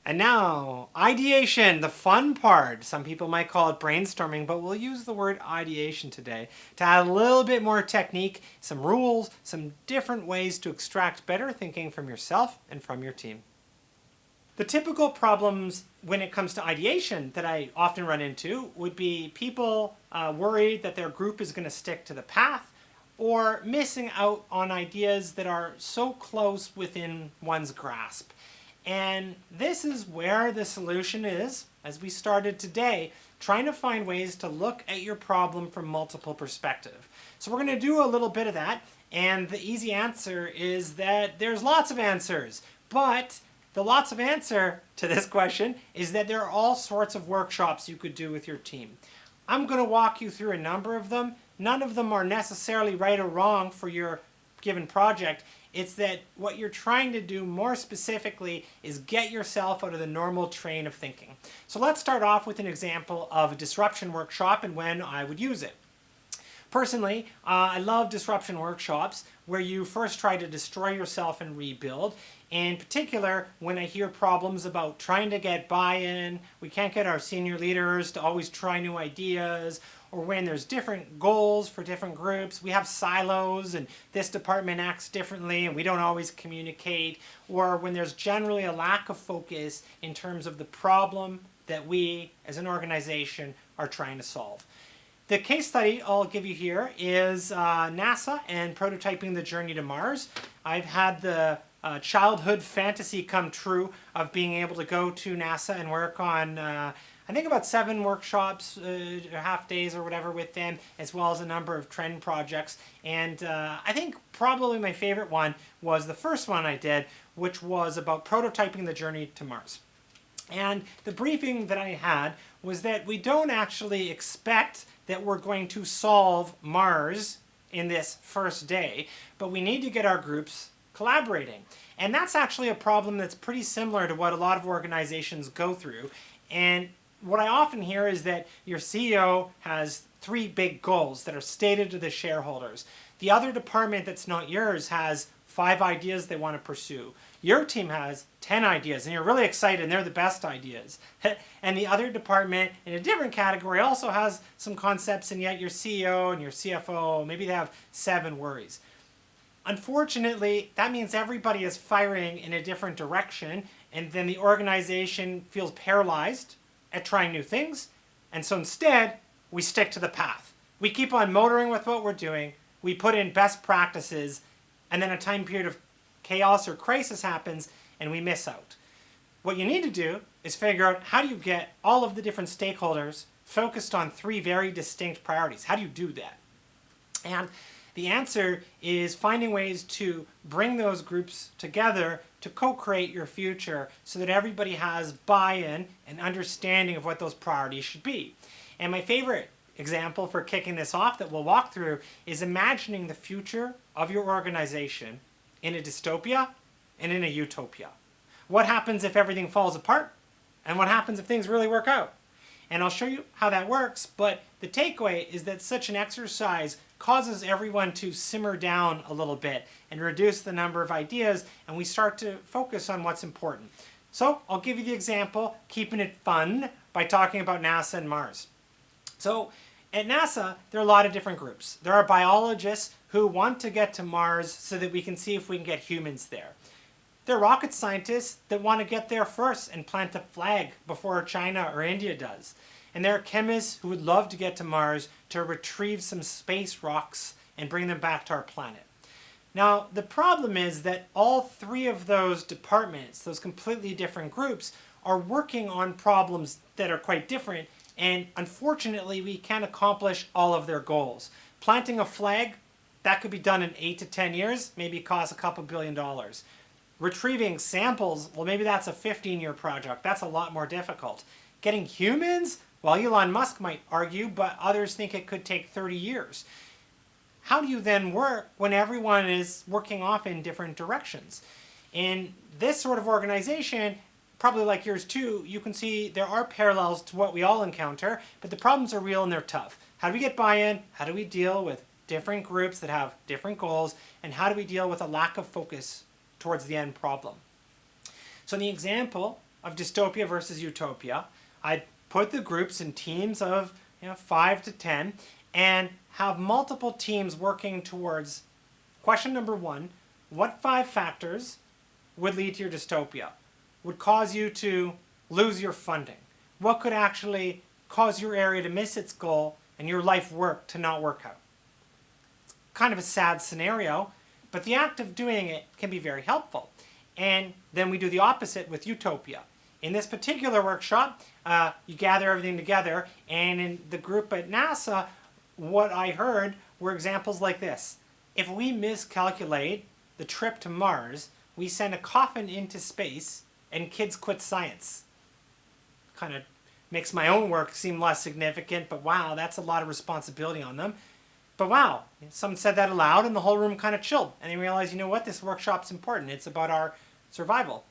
And now, ideation, the fun part. Some people might call it brainstorming, but we'll use the word ideation today to add a little bit more technique, some rules, some different ways to extract better thinking from yourself and from your team. The typical problems when it comes to ideation that I often run into would be people worried that their group is going to stick to the path or missing out on ideas that are so close within one's grasp. And this is where the solution is, as we started today, trying to find ways to look at your problem from multiple perspectives. So we're going to do a little bit of that, and the easy answer is that there's lots of answers, but the lots of answer to this question is that there are all sorts of workshops you could do with your team. I'm going to walk you through a number of them. None of them are necessarily right or wrong for your given project. It's that what you're trying to do more specifically is get yourself out of the normal train of thinking. So let's start off with an example of a disruption workshop and when I would use it. Personally, I love disruption workshops where you first try to destroy yourself and rebuild. In particular, when I hear problems about trying to get buy-in, we can't get our senior leaders to always try new ideas, or when there's different goals for different groups, we have silos and this department acts differently and we don't always communicate, or when there's generally a lack of focus in terms of the problem that we as an organization are trying to solve. The case study I'll give you here is NASA and prototyping the journey to Mars. I've had the childhood fantasy come true of being able to go to NASA and work on I think about 7 workshops, half days or whatever with them, as well as a number of trend projects. And I think probably my favorite one was the first one I did, which was about prototyping the journey to Mars. And the briefing that I had was that we don't actually expect that we're going to solve Mars in this first day, but we need to get our groups collaborating. And that's actually a problem that's pretty similar to what a lot of organizations go through. And what I often hear is that your CEO has 3 big goals that are stated to the shareholders. The other department that's not yours has 5 ideas they want to pursue. Your team has 10 ideas and you're really excited and they're the best ideas. And the other department in a different category also has some concepts, and yet your CEO and your CFO, maybe they have 7 worries. Unfortunately, that means everybody is firing in a different direction, and then the organization feels paralyzed at trying new things, and so instead we stick to the path. We keep on motoring with what we're doing, we put in best practices, and then a time period of chaos or crisis happens and we miss out. What you need to do is figure out, how do you get all of the different stakeholders focused on 3 very distinct priorities? How do you do that? And the answer is finding ways to bring those groups together to co-create your future so that everybody has buy-in and understanding of what those priorities should be. And my favorite example for kicking this off that we'll walk through is imagining the future of your organization in a dystopia and in a utopia. What happens if everything falls apart? And what happens if things really work out? And I'll show you how that works, but the takeaway is that such an exercise causes everyone to simmer down a little bit and reduce the number of ideas, and we start to focus on what's important. So I'll give you the example, keeping it fun, by talking about NASA and Mars. So at NASA, there are a lot of different groups. There are biologists who want to get to Mars so that we can see if we can get humans there. There are rocket scientists that want to get there first and plant a flag before China or India does. And there are chemists who would love to get to Mars to retrieve some space rocks and bring them back to our planet. Now, the problem is that all 3 of those departments, those completely different groups, are working on problems that are quite different, and unfortunately, we can't accomplish all of their goals. Planting a flag, that could be done in 8 to 10 years, maybe cost a couple $1 billion. Retrieving samples, well, maybe that's a 15-year project. That's a lot more difficult. Getting humans? Well, Elon Musk might argue, but others think it could take 30 years. How do you then work when everyone is working off in different directions? In this sort of organization, probably like yours too, you can see there are parallels to what we all encounter, but the problems are real and they're tough. How do we get buy-in? How do we deal with different groups that have different goals? And how do we deal with a lack of focus towards the end problem? So in the example of Dystopia versus Utopia. I'd put the groups in teams of 5 to 10 and have multiple teams working towards question number 1. What 5 factors would lead to your dystopia? Would cause you to lose your funding? What could actually cause your area to miss its goal and your life work to not work out? It's kind of a sad scenario, but the act of doing it can be very helpful. And then we do the opposite with Utopia. In this particular workshop, you gather everything together, and in the group at NASA, what I heard were examples like this. If we miscalculate the trip to Mars, we send a coffin into space and kids quit science. Kind of makes my own work seem less significant, but wow, that's a lot of responsibility on them. But wow, someone said that aloud and the whole room kind of chilled. And they realized, you know what, this workshop's important. It's about our survival.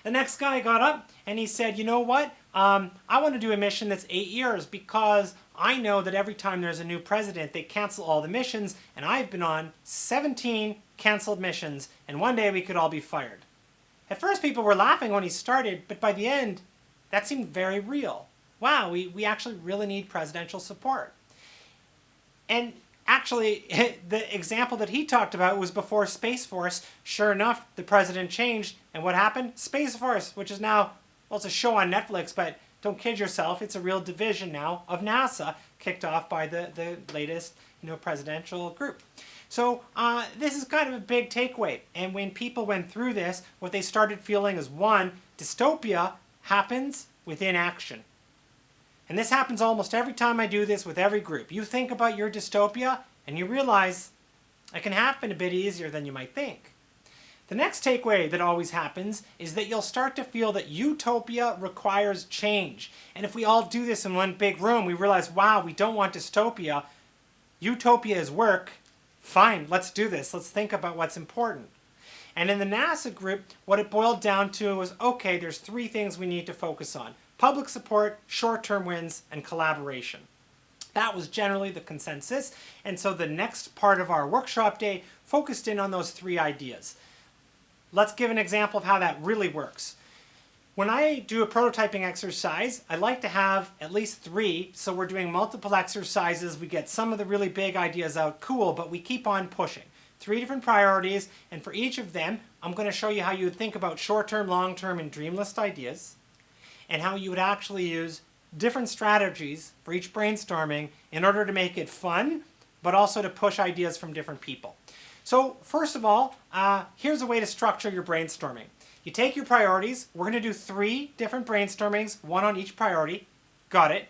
The next guy got up and he said, you know what, I want to do a mission that's 8 years because I know that every time there's a new president, they cancel all the missions, and I've been on 17 canceled missions, and one day we could all be fired. At first people were laughing when he started, but by the end, that seemed very real. Wow, we actually really need presidential support. And actually, the example that he talked about was before Space Force. Sure enough, the president changed, and what happened? Space Force, which is now, well, it's a show on Netflix, but don't kid yourself, it's a real division now of NASA, kicked off by the latest presidential group. So this is kind of a big takeaway. And when people went through this, what they started feeling is, 1, dystopia happens within action. And this happens almost every time I do this with every group. You think about your dystopia and you realize it can happen a bit easier than you might think. The next takeaway that always happens is that you'll start to feel that utopia requires change. And if we all do this in one big room, we realize, wow, we don't want dystopia. Utopia is work. Fine, let's do this. Let's think about what's important. And in the NASA group, what it boiled down to was, okay, there's 3 things we need to focus on. Public support, short-term wins, and collaboration. That was generally the consensus. And so the next part of our workshop day focused in on those 3 ideas. Let's give an example of how that really works. When I do a prototyping exercise, I like to have at least 3, so we're doing multiple exercises, we get some of the really big ideas out, cool, but we keep on pushing. 3 different priorities, and for each of them, I'm going to show you how you would think about short-term, long-term, and dream list ideas, and how you would actually use different strategies for each brainstorming in order to make it fun, but also to push ideas from different people. So first of all, here's a way to structure your brainstorming. You take your priorities. We're going to do 3 different brainstormings, 1 on each priority. Got it.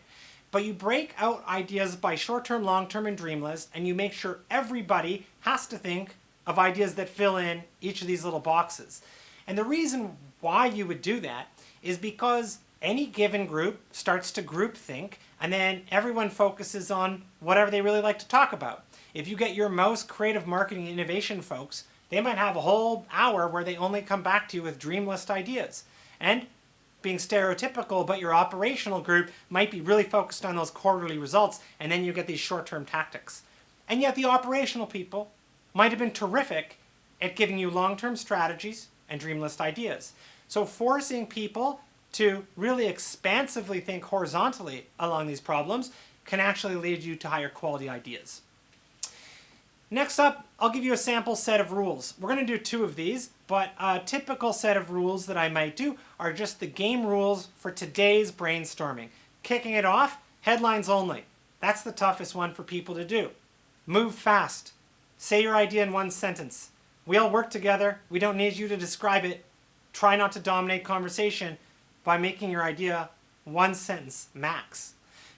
But you break out ideas by short-term, long-term, and dream list, and you make sure everybody has to think of ideas that fill in each of these little boxes. And the reason why you would do that is because any given group starts to group think, and then everyone focuses on whatever they really like to talk about. If you get your most creative marketing innovation folks, they might have a whole hour where they only come back to you with dream list ideas. And being stereotypical, but your operational group might be really focused on those quarterly results, and then you get these short-term tactics. And yet the operational people might have been terrific at giving you long-term strategies and dream list ideas. So forcing people to really expansively think horizontally along these problems can actually lead you to higher quality ideas. Next up, I'll give you a sample set of rules. We're going to do 2 of these, but a typical set of rules that I might do are just the game rules for today's brainstorming. Kicking it off, headlines only. That's the toughest one for people to do. Move fast. Say your idea in 1 sentence. We all work together. We don't need you to describe it. Try not to dominate conversation by making your idea 1 sentence max.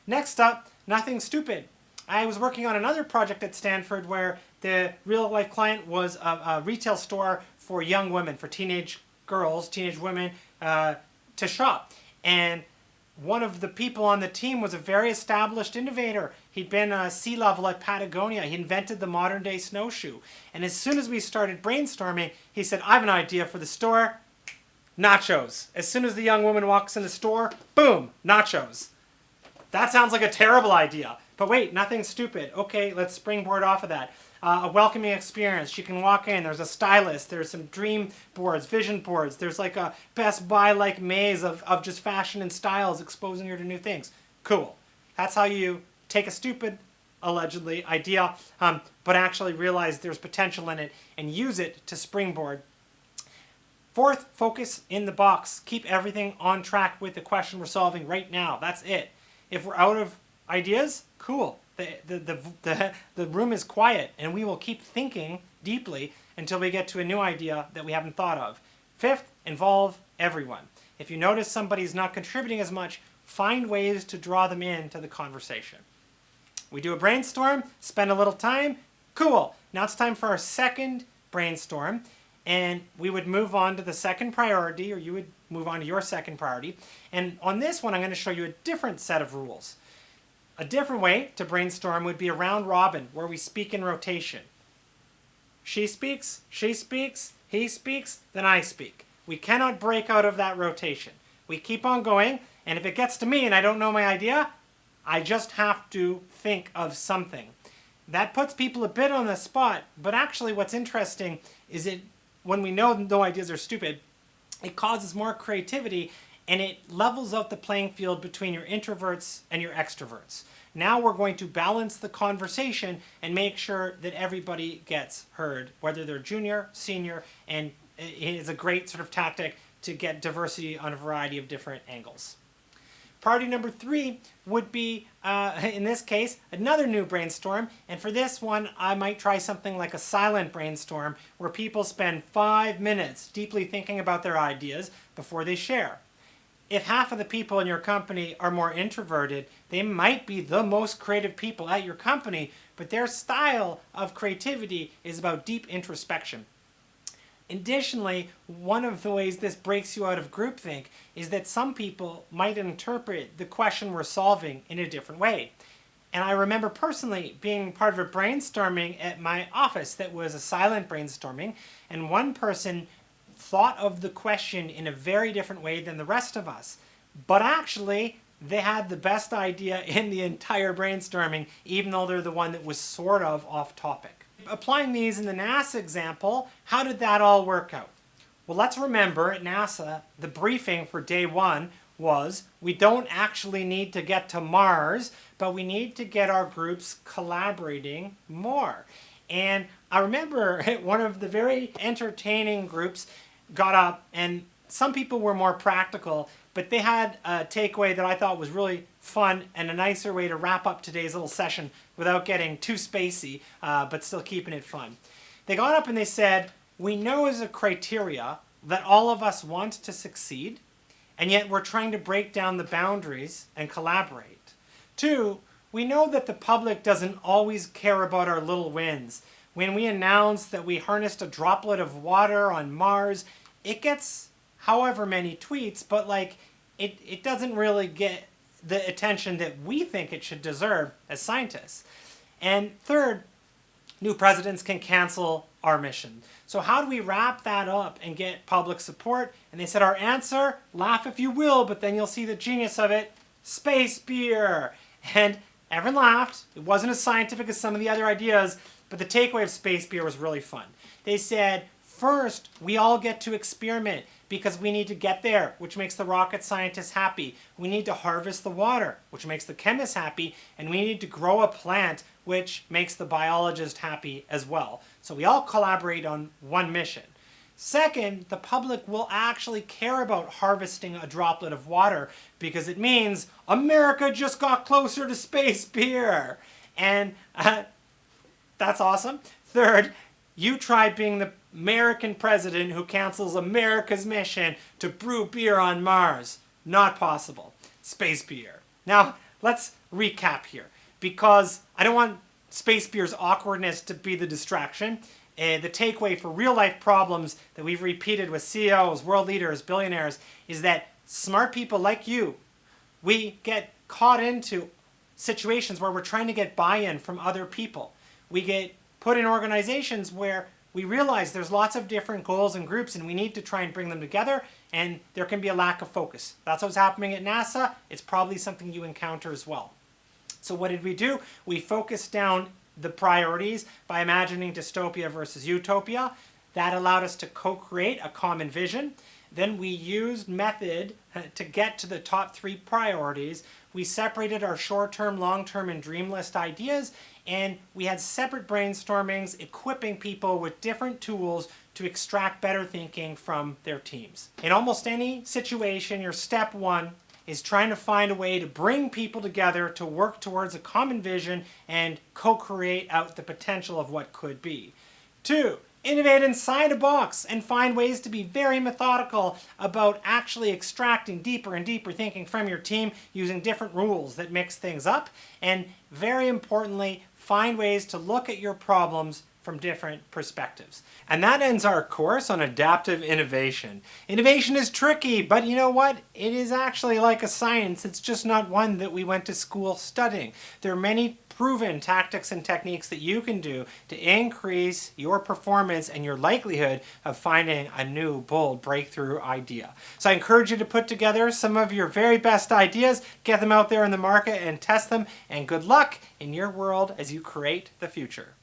Next up, nothing stupid. I was working on another project at Stanford where the real-life client was a retail store for young women, for teenage girls, teenage women, to shop. And one of the people on the team was a very established innovator. He'd been a sea level at Patagonia. He invented the modern-day snowshoe. And as soon as we started brainstorming, he said, I have an idea for the store. Nachos. As soon as the young woman walks in the store, boom, nachos. That sounds like a terrible idea. But wait, nothing stupid. Okay, let's springboard off of that. a welcoming experience. She can walk in, there's a stylist, there's some dream boards, vision boards, there's like a Best Buy-like maze of just fashion and styles exposing her to new things. Cool. That's how you take a stupid, allegedly, idea, but actually realize there's potential in it and use it to springboard. Fourth, focus in the box. Keep everything on track with the question we're solving right now. That's it. If we're out of ideas, cool. The room is quiet and we will keep thinking deeply until we get to a new idea that we haven't thought of. Fifth, involve everyone. If you notice somebody's not contributing as much, find ways to draw them into the conversation. We do a brainstorm, spend a little time, cool. Now it's time for our second brainstorm. And we would move on to the second priority, or you would move on to your second priority. And on this one, I'm going to show you a different set of rules. A different way to brainstorm would be a round robin, where we speak in rotation. She speaks, he speaks, then I speak. We cannot break out of that rotation. We keep on going, and if it gets to me and I don't know my idea, I just have to think of something. That puts people a bit on the spot, but actually what's interesting is when we know no ideas are stupid, it causes more creativity and it levels out the playing field between your introverts and your extroverts. Now we're going to balance the conversation and make sure that everybody gets heard, whether they're junior, senior, and it is a great sort of tactic to get diversity on a variety of different angles. Priority number 3 would be, in this case, another new brainstorm. And for this one, I might try something like a silent brainstorm where people spend 5 minutes deeply thinking about their ideas before they share. If half of the people in your company are more introverted, they might be the most creative people at your company, but their style of creativity is about deep introspection. Additionally, one of the ways this breaks you out of groupthink is that some people might interpret the question we're solving in a different way. And I remember personally being part of a brainstorming at my office that was a silent brainstorming, and one person thought of the question in a very different way than the rest of us. But actually, they had the best idea in the entire brainstorming, even though they're the one that was sort of off topic. Applying these in the NASA example, how did that all work out? Well, let's remember at NASA, the briefing for day 1 was we don't actually need to get to Mars, but we need to get our groups collaborating more. And I remember one of the very entertaining groups got up, and some people were more practical, but they had a takeaway that I thought was really fun and a nicer way to wrap up today's little session without getting too spacey, but still keeping it fun. They got up and they said, we know as a criteria that all of us want to succeed, and yet we're trying to break down the boundaries and collaborate. 2, we know that the public doesn't always care about our little wins. When we announce that we harnessed a droplet of water on Mars, it gets however many tweets, but it doesn't really get the attention that we think it should deserve as scientists. And 3rd, new presidents can cancel our mission. So how do we wrap that up and get public support? And they said our answer, laugh if you will, but then you'll see the genius of it, space beer. And everyone laughed. It wasn't as scientific as some of the other ideas, but the takeaway of space beer was really fun. They said, first, we all get to experiment because we need to get there, which makes the rocket scientists happy. We need to harvest the water, which makes the chemists happy. And we need to grow a plant, which makes the biologist happy as well. So we all collaborate on one mission. Second, the public will actually care about harvesting a droplet of water because it means America just got closer to space beer. And that's awesome. Third, you try being the American president who cancels America's mission to brew beer on Mars. Not possible. Space beer. Now, let's recap here, because I don't want space beer's awkwardness to be the distraction. The takeaway for real life problems that we've repeated with CEOs, world leaders, billionaires, is that smart people like you, we get caught into situations where we're trying to get buy-in from other people. We get put in organizations where we realize there's lots of different goals and groups and we need to try and bring them together, and there can be a lack of focus. That's what's happening at NASA. It's probably something you encounter as well. So what did we do? We focused down the priorities by imagining dystopia versus utopia. That allowed us to co-create a common vision. Then we used method to get to the top 3 priorities. We separated our short-term, long-term, and dream list ideas, and we had separate brainstormings equipping people with different tools to extract better thinking from their teams. In almost any situation, your step 1 is trying to find a way to bring people together to work towards a common vision and co-create out the potential of what could be. 2, innovate inside a box and find ways to be very methodical about actually extracting deeper and deeper thinking from your team using different rules that mix things up. And very importantly, find ways to look at your problems from different perspectives. And that ends our course on adaptive innovation. Innovation is tricky, but you know what? It is actually like a science. It's just not one that we went to school studying. There are many proven tactics and techniques that you can do to increase your performance and your likelihood of finding a new, bold breakthrough idea. So I encourage you to put together some of your very best ideas, get them out there in the market and test them, and good luck in your world as you create the future.